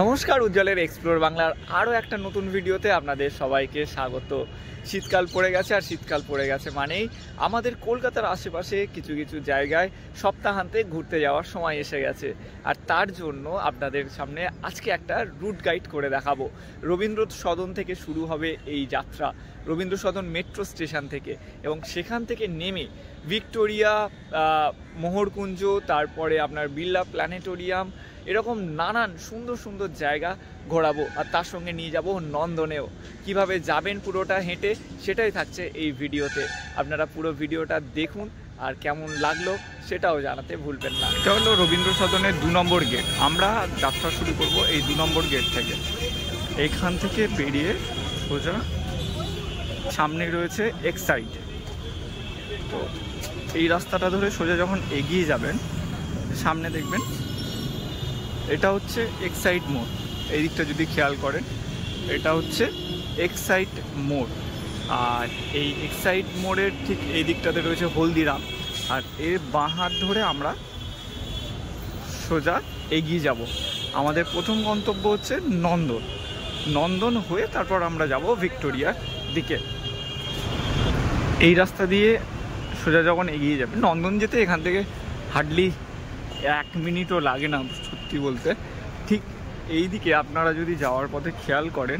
নমস্কার, উজ্জ্বলের এক্সপ্লোর বাংলার আরও একটা নতুন ভিডিওতে আপনাদের সবাইকে স্বাগত। শীতকাল পড়ে গেছে, আর শীতকাল পড়ে গেছে মানেই আমাদের কলকাতার আশেপাশে কিছু কিছু জায়গায় সপ্তাহান্তে ঘুরতে যাওয়ার সময় এসে গেছে। আর তার জন্য আপনাদের সামনে আজকে একটা রুট গাইড করে দেখাবো। রবীন্দ্র সদন থেকে শুরু হবে এই যাত্রা, রবীন্দ্র সদন মেট্রো স্টেশন থেকে, এবং সেখান থেকে নেমে ভিক্টোরিয়া, মোহরকুঞ্জ, তারপরে আপনার বিড়লা প্ল্যানেটোরিয়াম, এরকম নানান সুন্দর সুন্দর জায়গা ঘোরাবো। আর তার সঙ্গে নিয়ে যাব নন্দনেও। কিভাবে যাবেন পুরোটা হেঁটে, সেটাই থাকছে এই ভিডিওতে। আপনারা পুরো ভিডিওটা দেখুন, আর কেমন লাগলো সেটাও জানাতে ভুলবেন না। এটা হলো রবীন্দ্র সদনের 2 নম্বর গেট। আমরা যাত্রা শুরু করব এই 2 নম্বর গেট থেকে। এইখান থেকে বেরিয়ে সোজা সামনে রয়েছে এক্সাইড। তো এই রাস্তাটা ধরে সোজা যখন এগিয়ে যাবেন, সামনে দেখবেন এটা হচ্ছে এক্সাইড মোড়। এই দিকটা যদি খেয়াল করেন, এটা হচ্ছে এক্সাইড মোড়। আর এই এক্সাইড মোড়ের ঠিক এই দিকটাতে রয়েছে হলদিরাম। আর এর বাঁ হাত ধরে আমরা সোজা এগিয়ে যাব। আমাদের প্রথম গন্তব্য হচ্ছে নন্দন। নন্দন হয়ে তারপর আমরা যাব ভিক্টোরিয়ার দিকে। এই রাস্তা দিয়ে সোজা যখন এগিয়ে যাবে, নন্দন যেতে এখান থেকে হার্ডলি 1 মিনিটও লাগে না সত্যি বলতে। ঠিক এই দিকে আপনারা যদি যাওয়ার পথে খেয়াল করেন,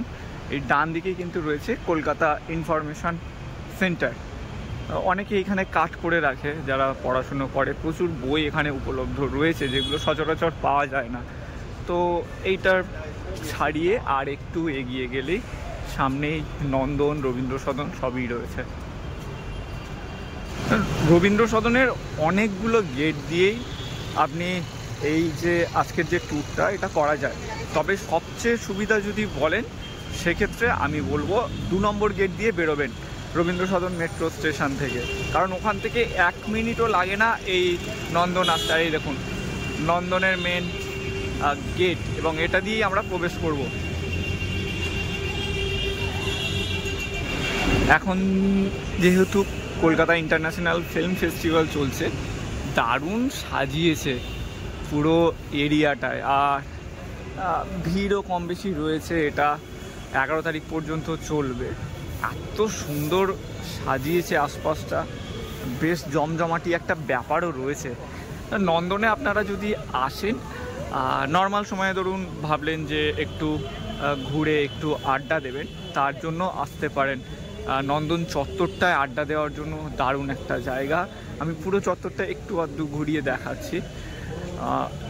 এই ডান দিকে কিন্তু রয়েছে কলকাতা ইনফরমেশন সেন্টার। অনেকে এখানে কাট করে রাখে যারা পড়াশুনো করে। প্রচুর বই এখানে উপলব্ধ রয়েছে যেগুলো সচরাচর পাওয়া যায় না। তো এইটার ছাড়িয়ে আর একটু এগিয়ে গেলেই সামনেই নন্দন, রবীন্দ্র সদন সবই রয়েছে। রবীন্দ্র সদনের অনেকগুলো গেট দিয়েই আপনি এই যে আজকের যে ট্যুরটা এটা করা যায়। তবে সবচেয়ে সুবিধা যদি বলেন, সেক্ষেত্রে আমি বলবো 2 নম্বর গেট দিয়ে বেরোবেন রবীন্দ্র সদন মেট্রো স্টেশন থেকে। কারণ ওখান থেকে 1 মিনিটও লাগে না এই নন্দন আসতে। এই দেখুন নন্দনের মেন গেট, এবং এটা দিয়েই আমরা প্রবেশ করব। এখন যেহেতু কলকাতা ইন্টারন্যাশনাল ফিল্ম ফেস্টিভ্যাল চলছে, দারুণ সাজিয়েছে পুরো এরিয়াটায়। আর ভিড়ও কম বেশি রয়েছে। এটা 11 তারিখ পর্যন্ত চলবে। এত সুন্দর সাজিয়েছে আশপাশটা, বেশ জমজমাটি একটা ব্যাপারও রয়েছে। নন্দনে আপনারা যদি আসেন, নর্মাল সময়ে ধরুন ভাবলেন যে একটু ঘুরে একটু আড্ডা দেবেন, তার জন্য আসতে পারেন। নন্দন চত্বরটায় আড্ডা দেওয়ার জন্য দারুণ একটা জায়গা। আমি পুরো চত্বরটা একটু আধটু ঘুরিয়ে দেখাচ্ছি।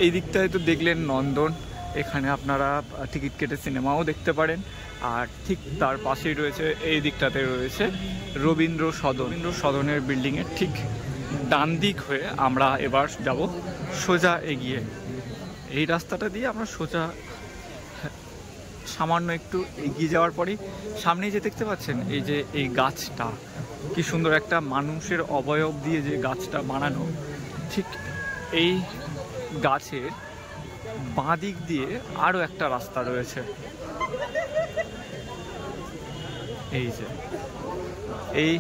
এই দিকটায় তো দেখলেন নন্দন, এখানে আপনারা টিকিট কেটে সিনেমাও দেখতে পারেন। আর ঠিক তার পাশেই রয়েছে, এই দিকটাতে রয়েছে রবীন্দ্র সদন। রবীন্দ্র সদনের বিল্ডিংয়ের ঠিক ডান দিক হয়ে আমরা এবার যাব সোজা এগিয়ে। এই রাস্তাটা দিয়ে আমরা সোজা সামান্য একটু এগিয়ে যাওয়ার পরেই সামনে যে দেখতে পাচ্ছেন, এই যে এই গাছটা, কি সুন্দর একটা মানুষের অবয়ব দিয়ে যে গাছটা বানানো, ঠিক এই গাছের বাঁ দিক দিয়ে আরও একটা রাস্তা রয়েছে। এই যে এই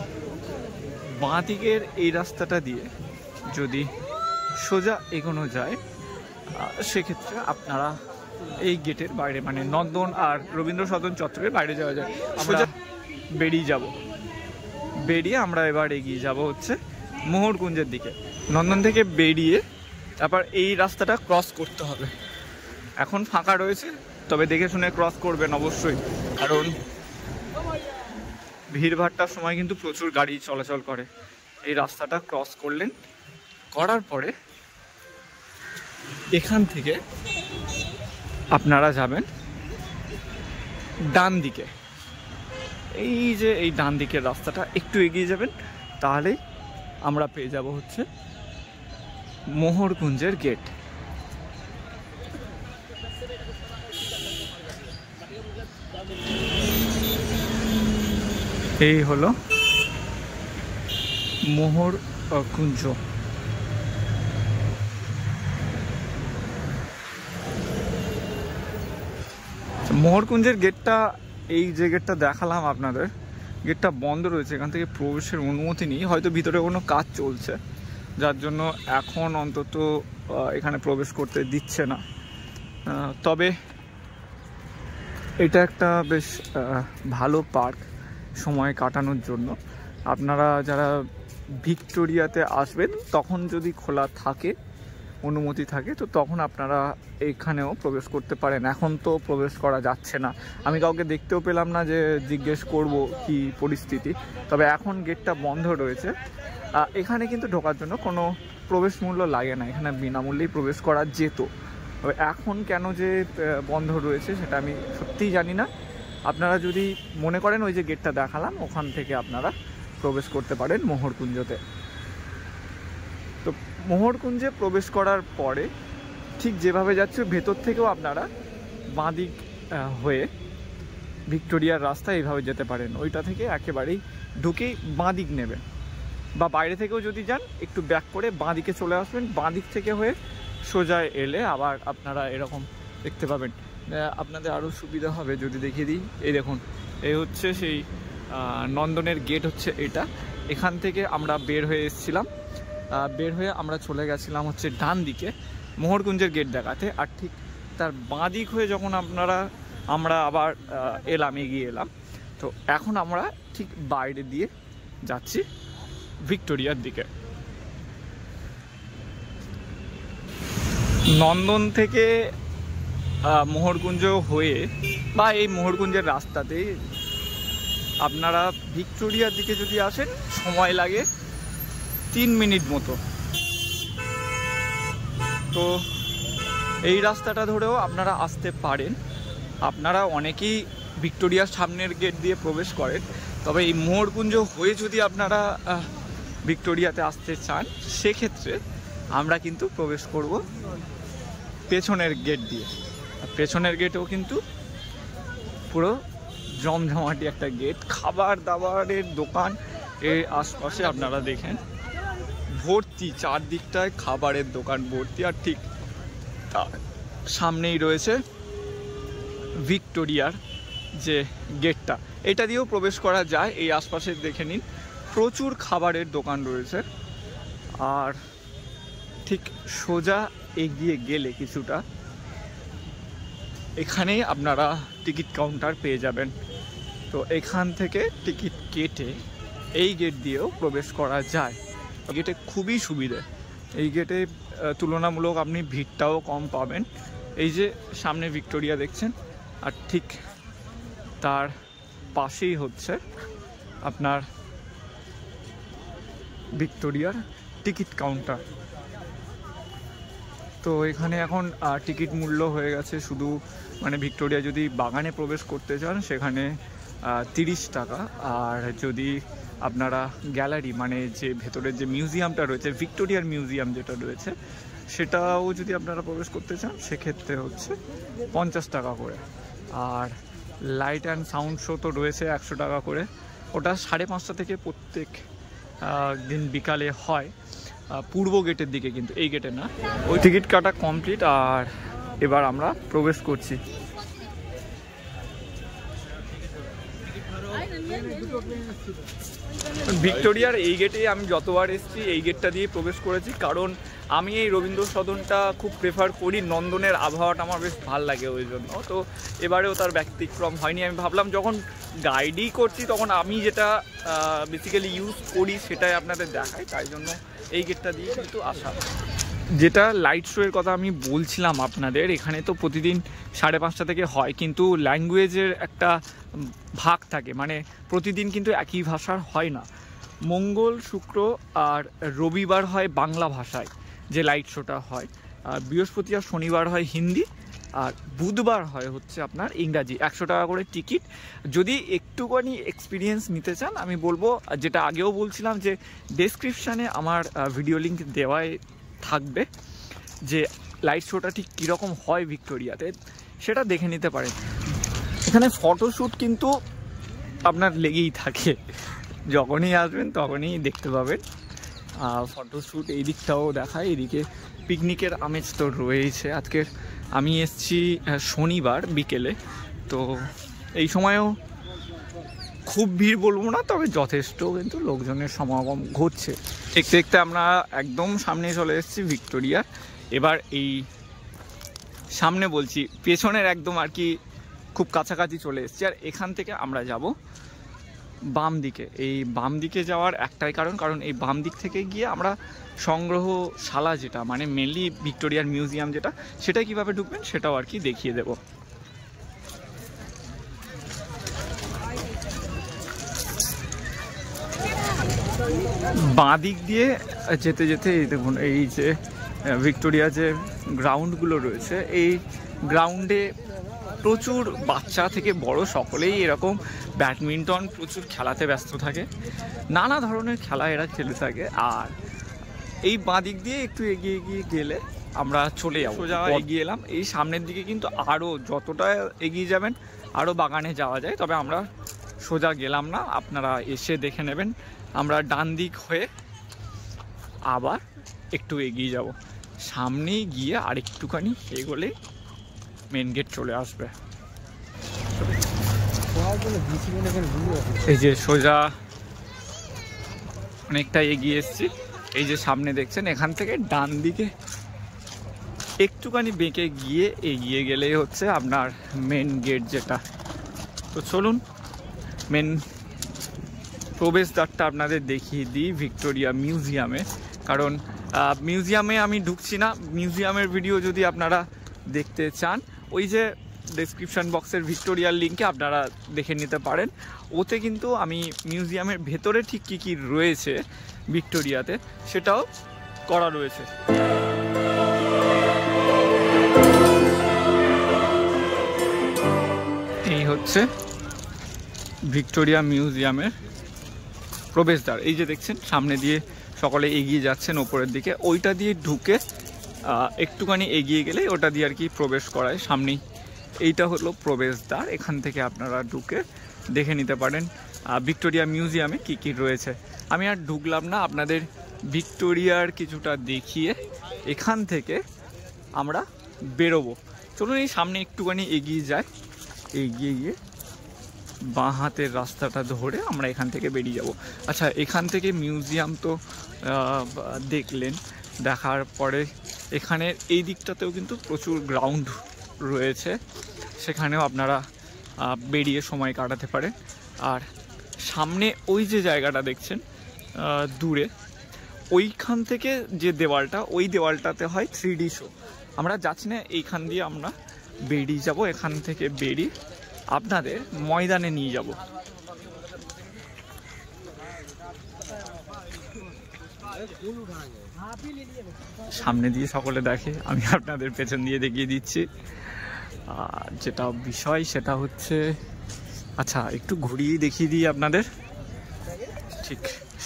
বাঁ দিকের এই রাস্তাটা দিয়ে যদি সোজা এগোনো যায়, সেক্ষেত্রে আপনারা এই গেটের বাইরে, মানে নন্দন আর রবীন্দ্র সদন চত্বরের বাইরে যাওয়া যায়। সোজা বেরিয়ে যাব। বেরিয়ে আমরা এবার এগিয়ে যাব হচ্ছে মোহরকুঞ্জের দিকে। নন্দন থেকে বেরিয়ে তারপর এই রাস্তাটা ক্রস করতে হবে। এখন ফাঁকা রয়েছে, তবে দেখে শুনে ক্রস করবেন অবশ্যই, কারণ ভিড়ভাট্টার সময় কিন্তু প্রচুর গাড়ি চলাচল করে। এই রাস্তাটা ক্রস করলেন, করার পরে এখান থেকে আপনারা যাবেন ডান দিকে। এই যে এই ডান দিকের রাস্তাটা একটু এগিয়ে যাবেন, তাহলেই আমরা পেয়ে যাব হচ্ছে মোহরকুঞ্জের গেট। এই হলো মোহরকুঞ্জ। মোহরকুঞ্জের গেটটা, এই যে গেটটা দেখালাম আপনাদের, গেটটা বন্ধ রয়েছে। এখান থেকে প্রবেশের অনুমতি নেই, হয়তো ভিতরে কোনো কাজ চলছে, যার জন্য এখন অন্তত এখানে প্রবেশ করতে দিচ্ছে না। তবে এটা একটা বেশ ভালো পার্ক সময় কাটানোর জন্য। আপনারা যারা ভিক্টোরিয়াতে আসবেন তখন যদি খোলা থাকে, অনুমতি থাকে, তো তখন আপনারা এখানেও প্রবেশ করতে পারেন। এখন তো প্রবেশ করা যাচ্ছে না, আমি কাউকে দেখতেও পেলাম না যে জিজ্ঞেস করব কি পরিস্থিতি। তবে এখন গেটটা বন্ধ রয়েছে। এখানে কিন্তু ঢোকার জন্য কোনো প্রবেশ মূল্য লাগে না, এখানে বিনামূল্যেই প্রবেশ করা যেত। তবে এখন কেন যে বন্ধ রয়েছে সেটা আমি সত্যিই জানি না। আপনারা যদি মনে করেন ওই যে গেটটা দেখালাম ওখান থেকে আপনারা প্রবেশ করতে পারেন মোহরকুঞ্জতে। তো মোহরকুঞ্জে প্রবেশ করার পরে ঠিক যেভাবে যাচ্ছে ভেতর থেকেও আপনারা বাঁদিক হয়ে ভিক্টোরিয়ার রাস্তায় এইভাবে যেতে পারেন। ওইটা থেকে একেবারেই ঢুকেই বাঁদিক নেবেন, বা বাইরে থেকেও যদি যান একটু ব্যাক করে বাঁদিকে চলে আসবেন। বাঁদিক থেকে হয়ে সোজা এলে আবার আপনারা এরকম দেখতে পাবেন। আপনাদের আরও সুবিধা হবে যদি দেখিয়ে দিই। এই দেখুন, এই হচ্ছে সেই নন্দনের গেট হচ্ছে এটা। এখান থেকে আমরা বের হয়ে এসেছিলাম, বের হয়ে আমরা চলে গেছিলাম হচ্ছে ডান দিকে মোহরকুঞ্জের গেট দেখাতে। আর ঠিক তার বাঁ দিক হয়ে যখন আমরা আবার এগিয়ে এলাম, তো এখন আমরা ঠিক বাইরে দিয়ে যাচ্ছি ভিক্টোরিয়ার দিকে। নন্দন থেকে মোহরকুঞ্জ হয়ে বা এই মোহরকুঞ্জের রাস্তাতেই আপনারা ভিক্টোরিয়ার দিকে যদি আসেন সময় লাগে 3 মিনিট মতো। তো এই রাস্তাটা ধরেও আপনারা আসতে পারেন। আপনারা অনেকেই ভিক্টোরিয়ার সামনের গেট দিয়ে প্রবেশ করেন, তবে এই মোহরকুঞ্জ হয়ে যদি আপনারা ভিক্টোরিয়াতে আসতে চান সেক্ষেত্রে আমরা কিন্তু প্রবেশ করব পেছনের গেট দিয়ে। পেছনের গেটেও কিন্তু পুরো জমজমাটি একটা গেট, খাবার দাবারের দোকান এর আশপাশে আপনারা দেখেন ভর্তি, চারদিকটায় খাবারের দোকান ভর্তি। আর ঠিক তার সামনেই রয়েছে ভিক্টোরিয়ার যে গেটটা, এটা দিয়েও প্রবেশ করা যায়। এই আশপাশে দেখে নিন প্রচুর খাবারের দোকান রয়েছে। আর ঠিক সোজা এগিয়ে গেলে কিছুটা এখানেই আপনারা টিকিট কাউন্টার পেয়ে যাবেন। তো এখান থেকে টিকিট কেটে এই গেট দিয়েও প্রবেশ করা যায়। গেটে খুবই সুবিধে, এই গেটে তুলনামূলক আপনি ভিড়টাও কম পাবেন। এই যে সামনে ভিক্টোরিয়া দেখছেন, আর ঠিক তার পাশেই হচ্ছে আপনার ভিক্টোরিয়ার টিকিট কাউন্টার। তো এখানে এখন টিকিট মূল্য হয়ে গেছে শুধু মানে ভিক্টোরিয়া যদি বাগানে প্রবেশ করতে চান সেখানে 30 টাকা। আর যদি আপনারা গ্যালারি মানে যে ভেতরের যে মিউজিয়ামটা রয়েছে, ভিক্টোরিয়ার মিউজিয়াম যেটা রয়েছে, সেটাও যদি আপনারা প্রবেশ করতে চান সেক্ষেত্রে হচ্ছে 50 টাকা করে। আর লাইট অ্যান্ড সাউন্ড শো তো রয়েছে 100 টাকা করে। ওটা 5:30 থেকে প্রত্যেক দিন বিকালে হয়, পূর্ব গেটের দিকে, কিন্তু এই গেটে না। ওই টিকিট কাটা কমপ্লিট, আর এবার আমরা প্রবেশ করছি। ভিক্টোরিয়ার এই গেটেই আমি যতবার এসেছি এই গেটটা দিয়ে প্রবেশ করেছি, কারণ আমি এই রবীন্দ্র সদনটা খুব প্রেফার করি। নন্দনের আবহাওয়াটা আমার বেশ ভাল লাগে ওই জন্য। তো এবারেও তার ব্যতিক্রম হয়নি। আমি ভাবলাম যখন গাইডই করছি তখন আমি যেটা বেসিক্যালি ইউজ করি সেটাই আপনাদের দেখাই, তাই জন্য এই গেটটা দিয়ে কিন্তু আসা। যেটা লাইট শো এর কথা আমি বলছিলাম আপনাদের, এখানে তো প্রতিদিন 5:30 থেকে হয়, কিন্তু ল্যাঙ্গুয়েজের একটা ভাগ থাকে, মানে প্রতিদিন কিন্তু একই ভাষার হয় না। মঙ্গল, শুক্র আর রবিবার হয় বাংলা ভাষায় যে লাইট শোটা হয়, আর বৃহস্পতি আর শনিবার হয় হিন্দি, আর বুধবার হয় হচ্ছে আপনার ইংরাজি। 100 টাকা করে টিকিট। যদি একটুখানি এক্সপিরিয়েন্স নিতে চান আমি বলবো, যেটা আগেও বলছিলাম, যে ডেসক্রিপশানে আমার ভিডিও লিঙ্ক দেওয়াই থাকবে, যে লাইট শোটা ঠিক কীরকম হয় ভিক্টোরিয়াতে সেটা দেখে নিতে পারেন। এখানে ফটোশ্যুট কিন্তু আপনার লেগেই থাকে, যখনই আসবেন তখনই দেখতে পাবেন ফটোশ্যুট। এই দিকটাও দেখায়, এদিকে পিকনিকের আমেজ তো রয়েছে। আজকের আমি এসেছি শনিবার বিকেলে, তো এই সময়ও খুব ভিড় বলবো না, তবে যথেষ্ট কিন্তু লোকজনের সমাগম ঘটছে। দেখতে দেখতে আমরা একদম সামনে চলে এসেছি ভিক্টোরিয়ার। এবার এই সামনে বলছি পেছনের একদম আর কি খুব কাছাকাছি চলে এসেছি। আর এখান থেকে আমরা যাব বাম দিকে। এই বাম দিকে যাওয়ার একটাই কারণ এই বাম দিক থেকে গিয়ে আমরা সংগ্রহশালা, যেটা মানে মেনলি ভিক্টোরিয়ার মিউজিয়াম যেটা, সেটা কিভাবে ঢুকবেন সেটাও আর কি দেখিয়ে দেব। বাঁ দিক দিয়ে যেতে যেতে এই দেখুন, এই যে ভিক্টোরিয়া যে গ্রাউন্ডগুলো রয়েছে, এই গ্রাউন্ডে প্রচুর বাচ্চা থেকে বড় সকলেই এরকম ব্যাডমিন্টন প্রচুর খেলাতে ব্যস্ত থাকে, নানা ধরনের খেলা এরা খেলে থাকে। আর এই বাঁ দিক দিয়ে একটু এগিয়ে গিয়ে গেলে আমরা চলে যাবো, সোজা এগিয়ে এলাম। এই সামনের দিকে কিন্তু আরও যতটা এগিয়ে যাবেন আরও বাগানে যাওয়া যায়, তবে আমরা সোজা গেলাম না, আপনারা এসে দেখে নেবেন। আমরা ডান দিক হয়ে আবার একটু এগিয়ে যাব, সামনেই গিয়ে আরেকটুখানি এগোলে মেন গেট চলে আসবে। এই যে সোজা অনেকটা এগিয়ে এসেছি, এই যে সামনে দেখছেন, এখান থেকে ডান দিকে একটুখানি বেঁকে গিয়ে এগিয়ে গেলেই হচ্ছে আপনার মেন গেট যেটা। তো চলুন মেন প্রবেশদ্বারটা আপনাদের দেখিয়ে দিই ভিক্টোরিয়া মিউজিয়ামে, কারণ মিউজিয়ামে আমি ঢুকছি না। মিউজিয়ামের ভিডিও যদি আপনারা দেখতে চান, ওই যে ডেসক্রিপশন বক্সের ভিক্টোরিয়ার লিঙ্কে আপনারা দেখে নিতে পারেন। ওতে কিন্তু আমি মিউজিয়ামের ভেতরে ঠিক কী কী রয়েছে ভিক্টোরিয়াতে সেটাও করা রয়েছে। এই হচ্ছে ভিক্টোরিয়া মিউজিয়ামের প্রবেশদ্বার। এই যে দেখছেন সামনে দিয়ে সকলে এগিয়ে যাচ্ছেন ওপরের দিকে, ওইটা দিয়ে ঢুকে একটুখানি এগিয়ে গেলে ওটা দিয়ে আর কি প্রবেশ করায় সামনেই। এইটা হলো প্রবেশদ্বার, এখান থেকে আপনারা ঢুকে দেখে নিতে পারেন ভিক্টোরিয়া মিউজিয়ামে কি কি রয়েছে। আমি আর ঢুকলাম না, আপনাদের ভিক্টোরিয়ার কিছুটা দেখিয়ে এখান থেকে আমরা বেরোবো। চলুন এই সামনে একটুখানি এগিয়ে যায়, এগিয়ে গিয়ে বাঁ হাতের রাস্তাটা ধরে আমরা এখান থেকে বেরিয়ে যাব। আচ্ছা, এখান থেকে মিউজিয়াম তো দেখলেন, দেখার পরে এখানের এই দিকটাতেও কিন্তু প্রচুর গ্রাউন্ড রয়েছে, সেখানেও আপনারা বেরিয়ে সময় কাটাতে পারেন। আর সামনে ওই যে জায়গাটা দেখছেন দূরে, ওইখান থেকে যে দেওয়ালটা, ওই দেওয়ালটাতে হয় 3D শো। আমরা যাচ্ছি না, এইখান দিয়ে আমরা বেরিয়ে যাব, এখান থেকে বেরিয়ে আপনাদের ময়দানে নিয়ে যাব। সামনে দিয়ে সকলে দেখে, আমি আপনাদের পেছন দিয়ে দেখিয়ে দিচ্ছি। যেটা বিষয় সেটা হচ্ছে, আচ্ছা একটু ঘুরিয়ে দেখিয়ে দিই আপনাদের ঠিক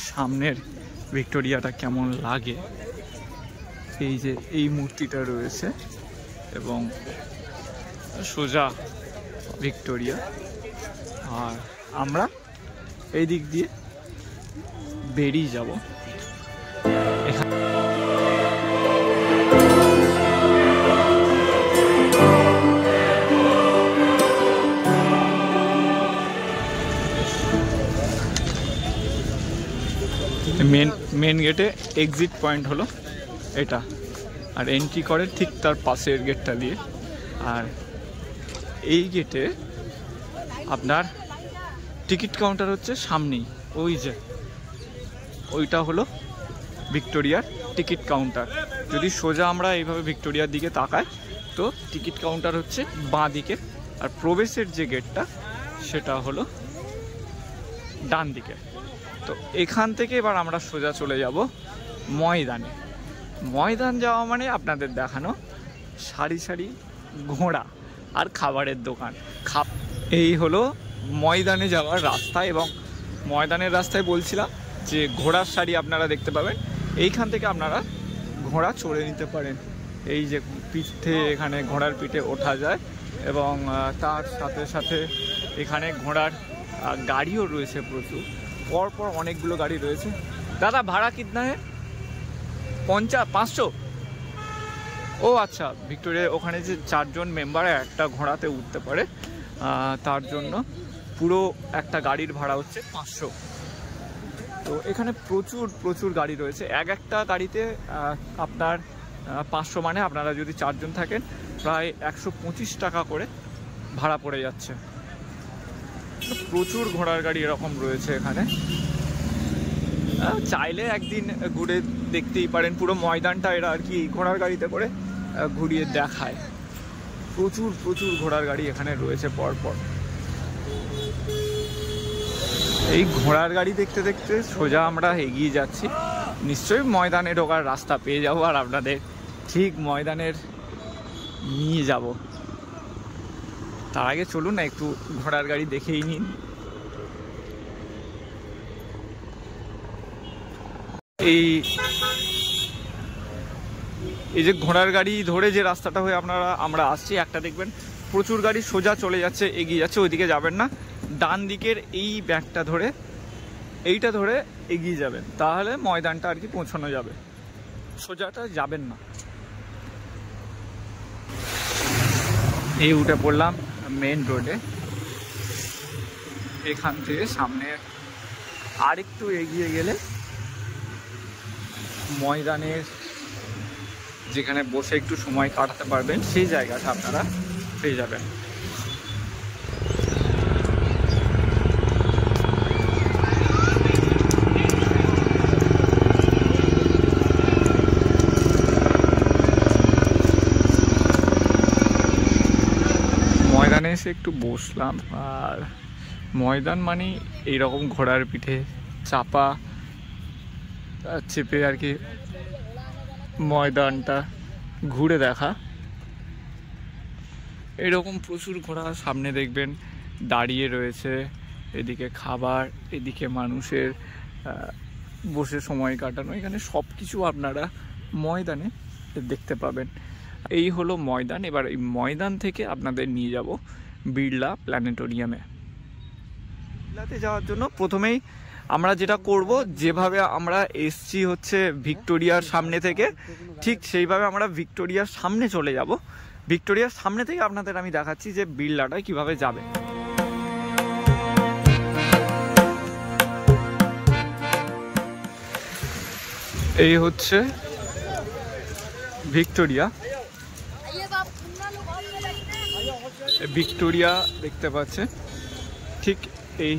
সামনের ভিক্টোরিয়াটা কেমন লাগে। এই যে এই মূর্তিটা রয়েছে এবং সোজা ভিক্টোরিয়া, আর আমরা এই দিক দিয়ে বেরিয়ে যাব। মেন গেটে এক্সিট পয়েন্ট হলো এটা, আর এন্ট্রি করে ঠিক তার পাশের গেটটা দিয়ে। আর এই গেটে আপনার টিকিট কাউন্টার হচ্ছে সামনেই, ওই যে ওইটা হলো ভিক্টোরিয়ার টিকিট কাউন্টার। যদি সোজা আমরা এইভাবে ভিক্টোরিয়ার দিকে তাকাই তো টিকিট কাউন্টার হচ্ছে বাঁ দিকে, আর প্রবেশের যে গেটটা সেটা হলো ডান দিকে। তো এখান থেকে এবার আমরা সোজা চলে যাব ময়দানে। ময়দান যাওয়া মানে আপনাদের দেখানো সারি সারি ঘোড়া আর খাবারের দোকান। এই হলো ময়দানে যাওয়ার রাস্তা, এবং ময়দানের রাস্তায় বলছিলাম যে ঘোড়ার সারি আপনারা দেখতে পাবেন। এইখান থেকে আপনারা ঘোড়া চড়ে নিতে পারেন। এই যে পিঠে, এখানে ঘোড়ার পিঠে ওঠা যায়, এবং তার সাথে সাথে এখানে ঘোড়ার গাড়িও রয়েছে প্রচুর, পরপর অনেকগুলো গাড়ি রয়েছে। দাদা ভাড়া কিতনা है? 500? ও আচ্ছা, ভিক্টোরিয়া ওখানে যে 4 জন মেম্বার একটা ঘোড়াতে উঠতে পারে, তার জন্য পুরো একটা গাড়ির ভাড়া হচ্ছে 500। তো এখানে প্রচুর প্রচুর গাড়ি রয়েছে, একটা গাড়িতে আপনার 500, মানে আপনারা যদি 4 জন থাকেন প্রায় 125 টাকা করে ভাড়া পড়ে যাচ্ছে। প্রচুর ঘোড়ার গাড়ি এরকম রয়েছে এখানে, চাইলে একদিন ঘুরে দেখতেই পারেন। পুরো ময়দানটা এরা আর কি ঘোড়ার গাড়িতে করে ঘুরিয়ে দেখায়। প্রচুর প্রচুর ঘোড়ার গাড়ি এখানে রয়েছে পরপর। এই ঘোড়ার গাড়ি দেখতে দেখতে সোজা আমরা এগিয়ে যাচ্ছি, নিশ্চয়ই ময়দানে ঢোকার রাস্তা পেয়ে যাবো আর আপনাদের ঠিক ময়দানের নিয়ে যাব। তার আগে চলুন না একটু ঘোড়ার গাড়ি দেখেই নিন। এই যে ঘোড়ার গাড়ি ধরে যে রাস্তাটা হয়ে আমরা আসছি, একটা দেখবেন প্রচুর গাড়ি সোজা চলে যাচ্ছে, এগিয়ে যাচ্ছে, ওইদিকে যাবেন না, ডান দিকের এই ব্যাগটা ধরে এইটা ধরে এগিয়ে যাবেন, তাহলে ময়দানটা আর কি পৌঁছানো যাবে, সোজাটা যাবেন না। এই উঠে পড়লাম মেন রোডে। এখান থেকে সামনে আর একটু এগিয়ে গেলে ময়দানের যেখানে বসে একটু সময় কাটাতে পারবেন সেই জায়গাটা আপনারা পেয়ে যাবেন। ময়দানে এসে একটু বসলাম, আর ময়দান মানে এইরকম ঘোড়ার পিঠে চাপা চেপে আর কি ময়দানটা ঘুরে দেখা। এরকম প্রচুর ঘোড়া সামনে দেখবেন দাঁড়িয়ে রয়েছে, এদিকে খাবার, এদিকে মানুষের বসে সময় কাটানো, এখানে সব কিছু আপনারা ময়দানে দেখতে পাবেন। এই হলো ময়দান। এবার এই ময়দান থেকে আপনাদের নিয়ে যাব বিড়লা প্ল্যানেটোরিয়ামে। বিড়লাতে যাওয়ার জন্য প্রথমেই আমরা যেটা করব, যেভাবে আমরা এসছি হচ্ছে ভিক্টোরিয়ার সামনে থেকে, ঠিক সেইভাবে আমরা ভিক্টোরিয়ার সামনে চলে যাব। ভিক্টোরিয়ার সামনে থেকে আপনাদের আমি দেখাচ্ছি যে বিড়লাটা কিভাবে যাবে। এই হচ্ছে ভিক্টোরিয়া। ভিক্টোরিয়া দেখতে পাচ্ছেন, ঠিক এই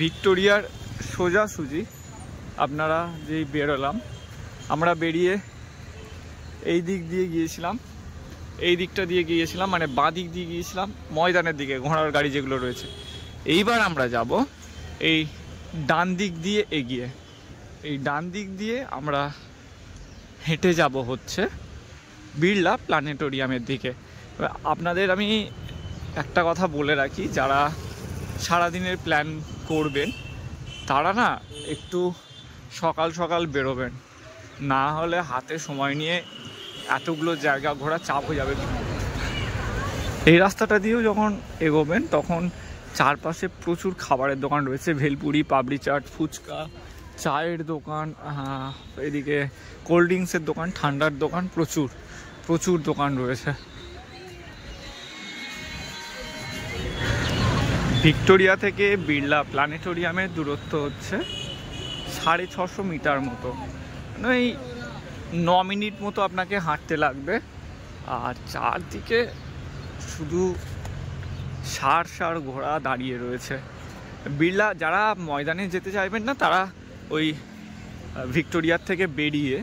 ভিক্টোরিয়ার সোজাসুজি আপনারা যেই বেরোলাম, আমরা বেরিয়ে এই দিক দিয়ে গিয়েছিলাম, এই দিকটা দিয়ে গিয়েছিলাম, মানে বাঁ দিক দিয়ে গিয়েছিলাম ময়দানের দিকে, ঘোড়ার গাড়ি যেগুলো রয়েছে। এইবার আমরা যাব এই ডান দিক দিয়ে এগিয়ে, এই ডান দিক দিয়ে আমরা হেঁটে যাব হচ্ছে বিড়লা প্ল্যানেটোরিয়ামের দিকে। আপনাদের আমি একটা কথা বলে রাখি, যারা সারাদিনের প্ল্যান করবেন তারা না একটু সকাল সকাল বেরোবেন, না হলে হাতে সময় নিয়ে এতগুলো জায়গা ঘোরা চাপ হয়ে যাবে। এই রাস্তাটা দিয়েও যখন এগোবেন তখন চারপাশে প্রচুর খাবারের দোকান রয়েছে, ভেলপুরি, পাপড়ি চাট, ফুচকা, চায়ের দোকান, এদিকে কোল্ড ড্রিঙ্কসের দোকান, ঠান্ডার দোকান, প্রচুর প্রচুর দোকান রয়েছে। ভিক্টোরিয়া থেকে বিড়লা প্ল্যানেটোরিয়ামের দূরত্ব হচ্ছে 650 মিটার মতো, মানে এই 9 মিনিট মতো আপনাকে হাঁটতে লাগবে। আর চারদিকে শুধু ষাঁড় ঘোড়া দাঁড়িয়ে রয়েছে। বিড়লা যারা ময়দানে যেতে চাইবেন না, তারা ওই ভিক্টোরিয়ার থেকে বেরিয়ে,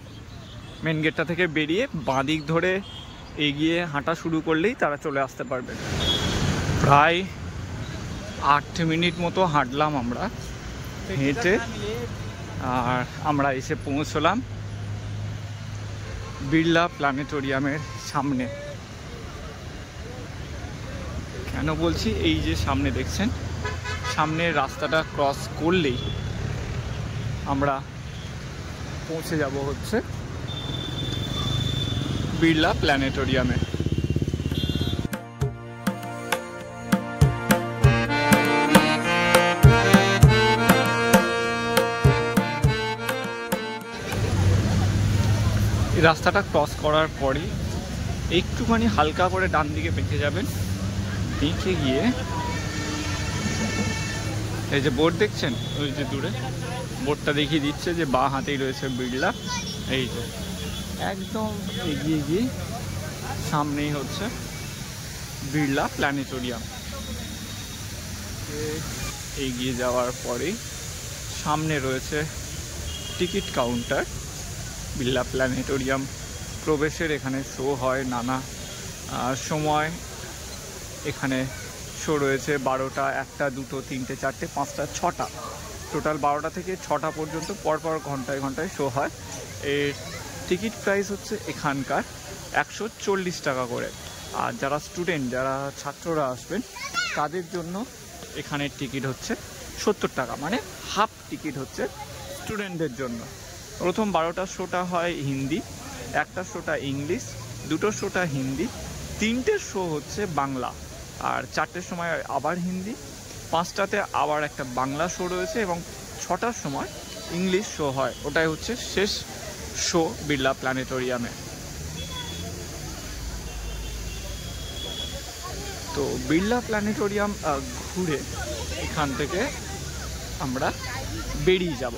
মেন গেটটা থেকে বেরিয়ে বাঁ দিক ধরে এগিয়ে হাঁটা শুরু করলেই তারা চলে আসতে পারবেন। প্রায় 8 মিনিট মতো হাঁটলাম আমরা হেঁটে, আর আমরা এসে পৌঁছলাম বিড়লা প্ল্যানেটোরিয়ামের সামনে। কেন বলছি, এই যে সামনে দেখছেন, সামনের রাস্তাটা ক্রস করলেই আমরা পৌঁছে যাব হচ্ছে বিড়লা প্ল্যানেটোরিয়ামে। রাস্তাটা ক্রস করার পরই একটুখানি হালকা করে ডান দিকে বেঁকে যাবেন, বেঁকে গিয়ে এই যে বোর্ড দেখছেন, ওই যে দূরে বোর্ডটা দেখিয়ে দিচ্ছে যে বাঁ হাতেই রয়েছে বিড়লা। এই যে একদম এগিয়ে গিয়ে সামনেই হচ্ছে বিড়লা প্ল্যানেটোরিয়াম। এগিয়ে যাওয়ার পরেই সামনে রয়েছে টিকিট কাউন্টার। বিড়লা প্ল্যানেটোরিয়াম প্রবেশের এখানে শো হয় নানা সময়। এখানে শো রয়েছে 12টা, 1টা, 2টো, 3টে, 4টে, 5টা, 6টা, টোটাল 12টা থেকে 6টা পর্যন্ত পরপর ঘন্টায় ঘন্টায় শো হয়। এর টিকিট প্রাইস হচ্ছে এখানকার 140 টাকা করে। আর যারা স্টুডেন্ট, যারা ছাত্ররা আসবেন তাদের জন্য এখানের টিকিট হচ্ছে 70 টাকা, মানে হাফ টিকিট হচ্ছে স্টুডেন্টদের জন্য। প্রথম 12টা শোটা হয় হিন্দি, 1টা শোটা ইংলিশ, 2টো শোটা হিন্দি, 3টে শো হচ্ছে বাংলা, আর 4টের সময় আবার হিন্দি, 5টাতে আবার একটা বাংলা শো রয়েছে এবং 6টার সময় ইংলিশ শো হয়। ওটাই হচ্ছে শেষ শো বিড়লা প্ল্যানেটোরিয়ামে। তো বিড়লা প্ল্যানেটোরিয়াম ঘুরে এখান থেকে আমরা বেরিয়ে যাব।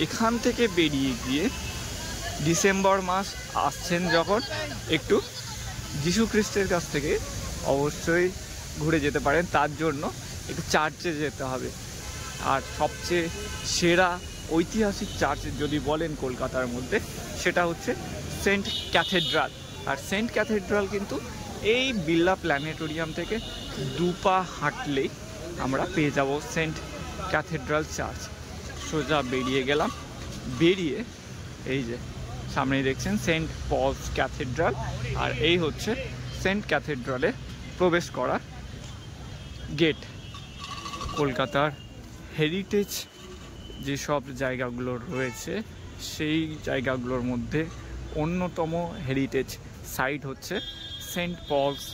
এখান থেকে বেরিয়ে গিয়ে ডিসেম্বর মাস আসছেন যখন, একটু যিশু খ্রিস্টের কাছ থেকে অবশ্যই ঘুরে যেতে পারেন। তার জন্য একটু চার্চে যেতে হবে। আর সবচেয়ে সেরা ঐতিহাসিক চার্চ যদি বলেন কলকাতার মধ্যে, সেটা হচ্ছে সেন্ট ক্যাথেড্রাল। আর সেন্ট ক্যাথেড্রাল কিন্তু এই বিড়লা প্ল্যানেটোরিয়াম থেকে 2 পা হাঁটলেই আমরা পেয়ে যাব সেন্ট ক্যাথেড্রাল চার্চ। সোজা বেরিয়ে গেলাম, বেরিয়ে এই যে সামনেই দেখছেন সেন্ট পলস ক্যাথেড্রাল, আর এই হচ্ছে সেন্ট ক্যাথেড্রালে প্রবেশ করার গেট। কলকাতার হেরিটেজ যেসব জায়গাগুলো রয়েছে সেই জায়গাগুলোর মধ্যে অন্যতম হেরিটেজ সাইট হচ্ছে সেন্ট পলস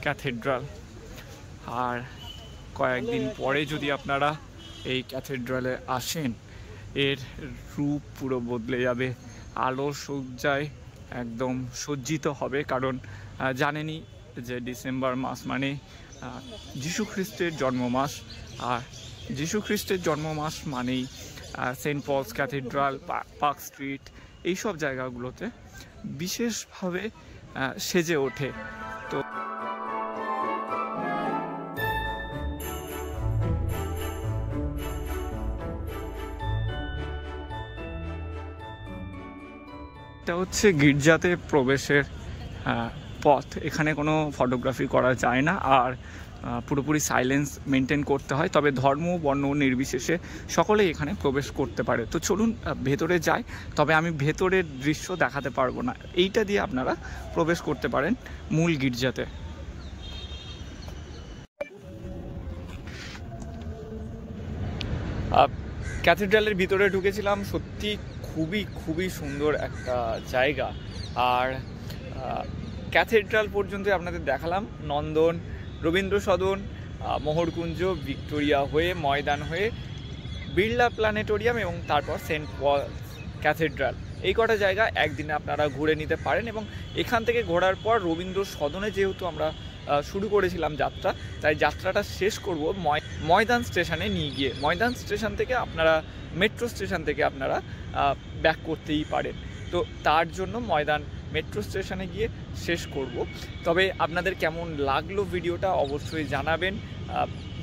ক্যাথেড্রাল। আর কয়েকদিন পরে যদি আপনারা এই ক্যাথেড্রালে আসেন, এর রূপ পুরো বদলে যাবে, আলো সজ্জায় একদম সজ্জিত হবে। কারণ জানেনই যে ডিসেম্বর মাস মানে যিশু খ্রিস্টের জন্ম মাস, আর যিশু খ্রিস্টের জন্ম মাস মানেই Saint Paul's cathedral, park street, এইসব জায়গাগুলোতে বিশেষভাবে সেজে ওঠে। তো এটা হচ্ছে গির্জাতে প্রবেশের পথ। এখানে কোনো ফটোগ্রাফি করা যায় না, আর পুরোপুরি সাইলেন্স মেনটেন করতে হয়। তবে ধর্ম বর্ণ নির্বিশেষে সকলেই এখানে প্রবেশ করতে পারে। তো চলুন ভেতরে যাই, তবে আমি ভেতরের দৃশ্য দেখাতে পারবো না। এইটা দিয়ে আপনারা প্রবেশ করতে পারেন মূল গির্জাতে। ক্যাথেড্রালের ভিতরে ঢুকেছিলাম, সত্যি খুবই সুন্দর একটা জায়গা। আর ক্যাথেড্রাল পর্যন্ত আপনাদের দেখালাম, নন্দন, রবীন্দ্র সদন, মোহরকুঞ্জ, ভিক্টোরিয়া হয়ে, ময়দান হয়ে বিড়লা প্ল্যানেটোরিয়াম এবং তারপর সেন্ট পলস ক্যাথেড্রাল। এই কটা জায়গা একদিনে আপনারা ঘুরে নিতে পারেন। এবং এখান থেকে ঘোরার পর রবীন্দ্র সদনে যেহেতু আমরা শুরু করেছিলাম যাত্রা, তাই যাত্রাটা শেষ করব ময়দান স্টেশনে নিয়ে গিয়ে। ময়দান স্টেশন থেকে আপনারা মেট্রো স্টেশন থেকে আপনারা ব্যাক করতেই পারেন। তো তার জন্য ময়দান মেট্রো স্টেশনে গিয়ে শেষ করব। তবে আপনাদের কেমন লাগলো ভিডিওটা অবশ্যই জানাবেন।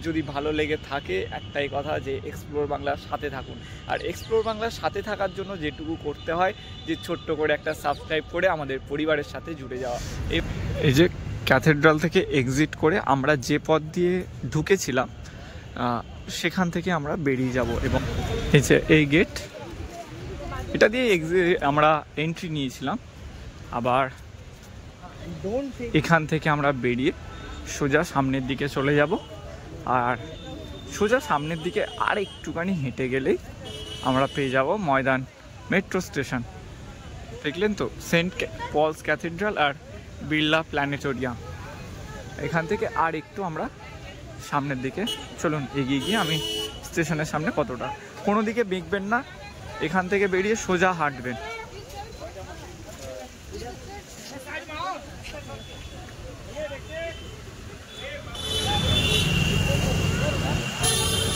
যদি ভালো লেগে থাকে একটাই কথা, যে এক্সপ্লোর বাংলার সাথে থাকুন। আর এক্সপ্লোর বাংলার সাথে থাকার জন্য যেটুকু করতে হয়, যে ছোট্ট করে একটা সাবস্ক্রাইব করে আমাদের পরিবারের সাথে জুড়ে যাওয়া। এই যে ক্যাথেড্রাল থেকে এক্সিট করে আমরা যে পথ দিয়ে ঢুকেছিলাম সেখান থেকে আমরা বেরিয়ে যাব। এবং এই যে এই গেট, এটা দিয়ে আমরা এন্ট্রি নিয়েছিলাম। আবার এখান থেকে আমরা বেরিয়ে সোজা সামনের দিকে চলে যাব। আর সোজা সামনের দিকে আর একটুখানি হেঁটে গেলেই আমরা পেয়ে যাব ময়দান মেট্রো স্টেশন। দেখলেন তো, সেন্ট পলস ক্যাথেড্রাল আর বিড়লা প্ল্যানেটোরিয়াম। এখান থেকে আর একটু আমরা সামনের দিকে চলুন এগিয়ে গিয়ে আমি স্টেশনের সামনে কতটা, কোনো দিকে বেঁকবেন না, এখান থেকে বেরিয়ে সোজা হাঁটবেন।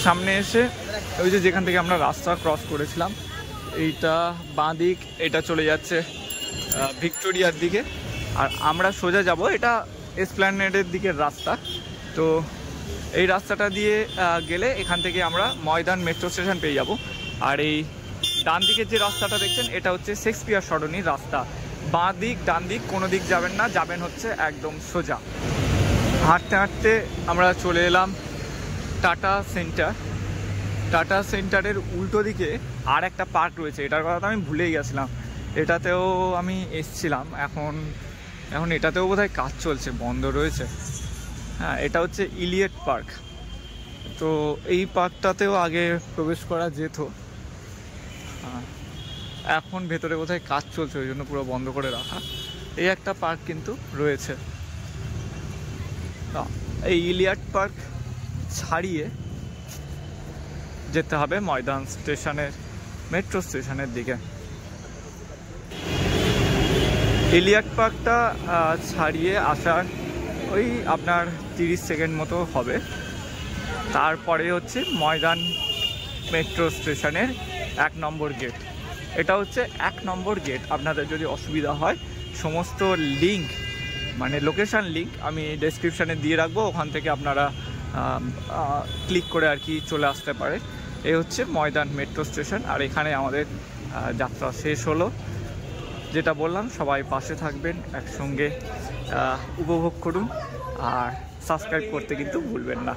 সামনে এসে ওই যে যেখান থেকে আমরা রাস্তা ক্রস করেছিলাম, এইটা বাঁ দিক, এটা চলে যাচ্ছে ভিক্টোরিয়ার দিকে। আর আমরা সোজা যাব, এটা এসপ্ল্যানেডের দিকের রাস্তা। তো এই রাস্তাটা দিয়ে গেলে এখান থেকে আমরা ময়দান মেট্রো স্টেশন পেয়ে যাব। আর এই ডান দিকের যে রাস্তাটা দেখছেন এটা হচ্ছে শেক্সপিয়ার সরণির রাস্তা। বাঁ দিক ডান দিক কোনো দিক যাবেন না, যাবেন হচ্ছে একদম সোজা। হাঁটতে হাঁটতে আমরা চলে এলাম টাটা সেন্টার। টাটা সেন্টারের উল্টো দিকে আর একটা পার্ক রয়েছে, এটার কথা তো আমি ভুলেই গেছিলাম। এটাতেও আমি এসছিলাম, এখন এটাতেও বোধহয় কাজ চলছে, বন্ধ রয়েছে। হ্যাঁ, এটা হচ্ছে ইলিয়ট পার্ক। তো এই পার্কটাতেও আগে প্রবেশ করা যেত, এখন ভেতরে বোধহয় কাজ চলছে, ওই জন্য পুরো বন্ধ করে রাখা। এই একটা পার্ক কিন্তু রয়েছে। এই ইলিয়ট পার্ক ছাড়িয়ে যেতে হবে ময়দান স্টেশনের মেট্রো স্টেশনের দিকে। ইলিয়ট পার্কটা ছাড়িয়ে আসার ওই আপনার 30 সেকেন্ড মতো হবে। তারপরে হচ্ছে ময়দান মেট্রো স্টেশনের 1 নম্বর গেট। এটা হচ্ছে 1 নম্বর গেট। আপনাদের যদি অসুবিধা হয় সমস্ত লিঙ্ক মানে লোকেশান লিঙ্ক আমি ডেসক্রিপশানে দিয়ে রাখবো, ওখান থেকে আপনারা ক্লিক করে আর কি চলে আসতে পারে। এই হচ্ছে ময়দান মেট্রো স্টেশন। আর এখানে আমাদের যাত্রা শেষ হলো। যেটা বললাম, সবাই পাশে থাকবেন, একসঙ্গে উপভোগ করুন, আর সাবস্ক্রাইব করতে কিন্তু ভুলবেন না।